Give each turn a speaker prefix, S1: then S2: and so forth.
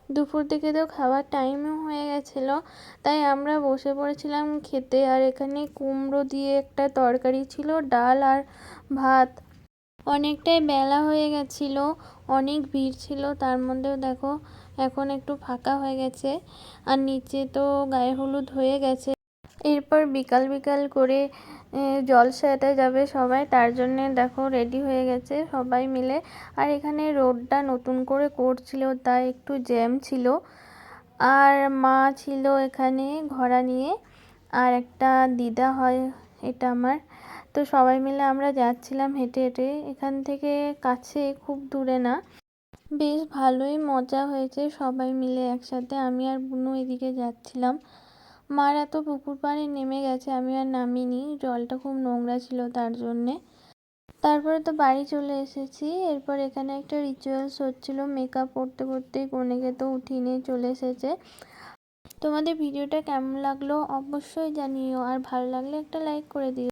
S1: দুপুর থেকে তো খাওয়ার টাইমও হয়ে গেছিলো, তাই আমরা বসে পড়েছিলাম খেতে। আর এখানে কুমড়ো দিয়ে একটা তরকারি ছিল, ডাল আর ভাত। অনেকটাই বেলা হয়ে গেছিলো, অনেক ভিড় ছিল, তার মধ্যেও দেখো এখন একটু ফাঁকা হয়ে গেছে। আর নিচে তো গায়ে হলুদ হয়ে গেছে। এরপর বিকাল বিকাল করে জলসাতে যাবে সবাই, তার জন্যে দেখো রেডি হয়ে গেছে সবাই মিলে। আর এখানে রোডটা নতুন করে করছিল, তাই একটু জ্যাম ছিল। আর মা ছিল এখানে ঘোড়া নিয়ে, আর একটা দিদা হয় এটা আমার। তো সবাই মিলে আমরা যাচ্ছিলাম হেঁটে হেঁটে, এখান থেকে কাছে, খুব দূরে না। বেশ ভালোই মজা হয়েছে সবাই মিলে একসাথে। আমি আর বুনু এদিকে যাচ্ছিলাম। মারা তো পুকুর পাড়ে নেমে গেছে, আমি আর নামিনি, জলটা খুব নোংরা ছিল তার জন্যে। তারপরে তো বাড়ি চলে এসেছি। এরপর এখানে একটা রিচুয়ালস হচ্ছিল, মেকআপ করতে করতে কনেকে তো উঠিয়ে নিয়ে চলে এসেছে। তোমাদের ভিডিওটা কেমন লাগলো অবশ্যই জানিও, আর ভালো লাগলে একটা লাইক করে দিও।